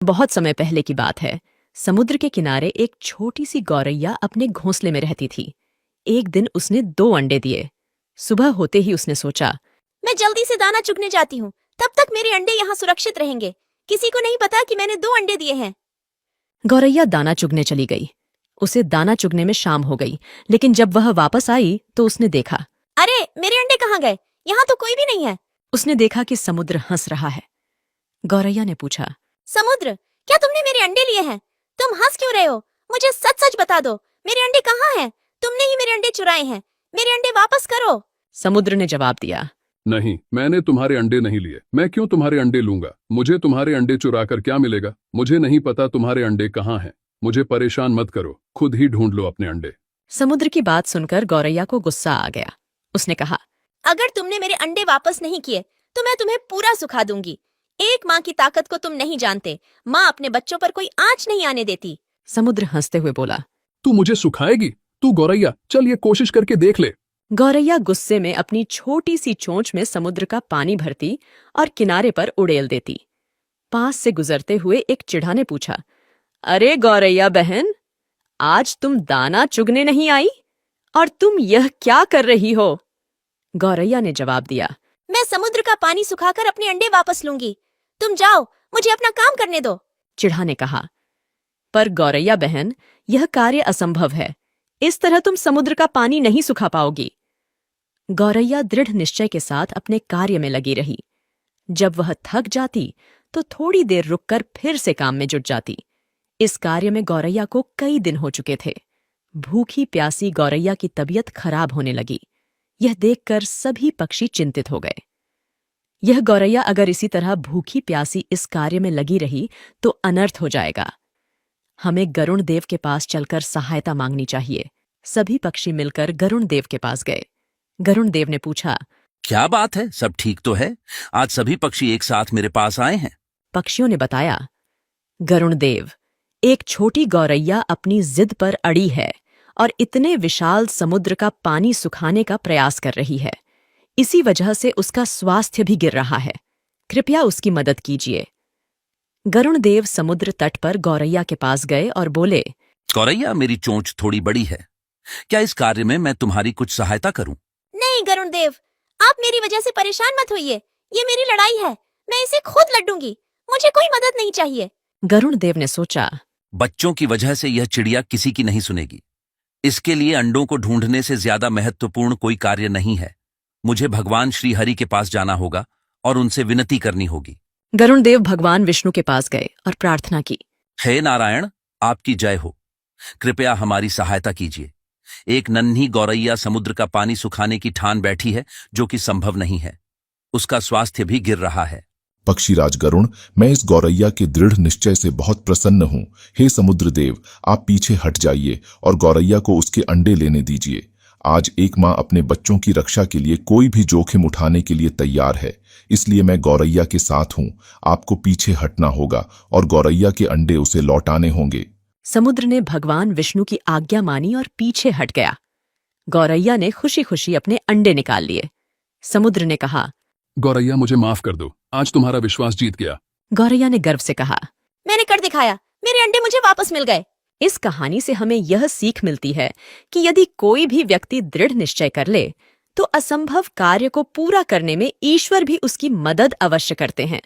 बहुत समय पहले की बात है। समुद्र के किनारे एक छोटी सी गौरैया अपने घोंसले में रहती थी। एक दिन उसने 2 अंडे दिए। सुबह होते ही उसने सोचा, मैं जल्दी से दाना चुगने जाती हूँ, तब तक मेरे अंडे यहाँ सुरक्षित रहेंगे। किसी को नहीं पता कि मैंने 2 अंडे दिए हैं। गौरैया दाना चुगने चली गई। उसे दाना चुगने में शाम हो गई, लेकिन जब वह वापस आई तो उसने देखा। अरे, मेरे अंडे कहाँ गए? यहाँ तो कोई भी नहीं है। उसने देखा कि समुद्र हंस रहा है। गौरैया ने पूछा, समुद्र, क्या तुमने मेरे अंडे लिए हैं? तुम हंस क्यों रहे हो? मुझे सच सच बता दो, मेरे अंडे कहाँ हैं? तुमने ही मेरे अंडे चुराए हैं। मेरे अंडे वापस करो। समुद्र ने जवाब दिया, नहीं, मैंने तुम्हारे अंडे नहीं लिए। मैं क्यों तुम्हारे अंडे लूंगा? मुझे तुम्हारे अंडे चुरा कर क्या मिलेगा? मुझे नहीं पता तुम्हारे अंडे कहाँ हैं। मुझे परेशान मत करो, खुद ही ढूंढ लो अपने अंडे। समुद्र की बात सुनकर गौरैया को गुस्सा आ गया। उसने कहा, अगर तुमने मेरे अंडे वापस नहीं किए तो मैं तुम्हें पूरा सुखा दूंगी। एक माँ की ताकत को तुम नहीं जानते। माँ अपने बच्चों पर कोई आंच नहीं आने देती। समुद्र हंसते हुए बोला। तू मुझे सुखाएगी? तू गौरैया, चल ये कोशिश करके देख ले। गौरैया गुस्से में अपनी छोटी सी चोंच में समुद्र का पानी भरती और किनारे पर उड़ेल देती। पास से गुजरते हुए एक चिढ़ा ने पूछा, अरे गौरैया बहन, आज तुम दाना चुगने नहीं आई? और तुम यह क्या कर रही हो? गौरैया ने जवाब दिया, मैं समुद्र का पानी सुखाकर अपने अंडे वापस लूंगी। तुम जाओ, मुझे अपना काम करने दो। चिढ़ा ने कहा, पर गौरैया बहन, यह कार्य असंभव है। इस तरह तुम समुद्र का पानी नहीं सुखा पाओगी। गौरैया दृढ़ निश्चय के साथ अपने कार्य में लगी रही। जब वह थक जाती तो थोड़ी देर रुककर फिर से काम में जुट जाती। इस कार्य में गौरैया को कई दिन हो चुके थे। भूखी प्यासी गौरैया की तबीयत खराब होने लगी। यह देखकर सभी पक्षी चिंतित हो गए। यह गौरैया अगर इसी तरह भूखी प्यासी इस कार्य में लगी रही तो अनर्थ हो जाएगा। हमें गरुण देव के पास चलकर सहायता मांगनी चाहिए। सभी पक्षी मिलकर गरुण देव के पास गए। गरुण देव ने पूछा, क्या बात है? सब ठीक तो है? आज सभी पक्षी एक साथ मेरे पास आए हैं। पक्षियों ने बताया, गरुण देव, एक छोटी गौरैया अपनी जिद पर अड़ी है और इतने विशाल समुद्र का पानी सुखाने का प्रयास कर रही है। इसी वजह से उसका स्वास्थ्य भी गिर रहा है। कृपया उसकी मदद कीजिए। गरुण देव समुद्र तट पर गौरैया के पास गए और बोले, गौरैया, मेरी चोंच थोड़ी बड़ी है। क्या इस कार्य में मैं तुम्हारी कुछ सहायता करूं? नहीं गरुण देव, आप मेरी वजह से परेशान मत होइए। ये मेरी लड़ाई है, मैं इसे खुद लड़ूंगी। मुझे कोई मदद नहीं चाहिए। गरुण देव ने सोचा, बच्चों की वजह से यह चिड़िया किसी की नहीं सुनेगी। इसके लिए अंडों को ढूंढने से ज्यादा महत्वपूर्ण कोई कार्य नहीं है। मुझे भगवान श्री हरि के पास जाना होगा और उनसे विनती करनी होगी। गरुण देव भगवान विष्णु के पास गए और प्रार्थना की, हे नारायण, आपकी जय हो। कृपया हमारी सहायता कीजिए। एक नन्ही गौरैया समुद्र का पानी सुखाने की ठान बैठी है, जो कि संभव नहीं है। उसका स्वास्थ्य भी गिर रहा है। पक्षीराज गरुण, मैं इस गौरैया के दृढ़ निश्चय से बहुत प्रसन्न हूँ। हे समुद्र देव, आप पीछे हट जाइए और गौरैया को उसके अंडे लेने दीजिए। आज एक माँ अपने बच्चों की रक्षा के लिए कोई भी जोखिम उठाने के लिए तैयार है, इसलिए मैं गौरैया के साथ हूँ। आपको पीछे हटना होगा और गौरैया के अंडे उसे लौटाने होंगे। समुद्र ने भगवान विष्णु की आज्ञा मानी और पीछे हट गया। गौरैया ने खुशी खुशी अपने अंडे निकाल लिए। समुद्र ने कहा, गौरैया, मुझे माफ कर दो। आज तुम्हारा विश्वास जीत गया। गौरैया ने गर्व से कहा, मैंने कर दिखाया। मेरे अंडे मुझे वापस मिल गए। इस कहानी से हमें यह सीख मिलती है कि यदि कोई भी व्यक्ति दृढ़ निश्चय कर ले तो असंभव कार्य को पूरा करने में ईश्वर भी उसकी मदद अवश्य करते हैं।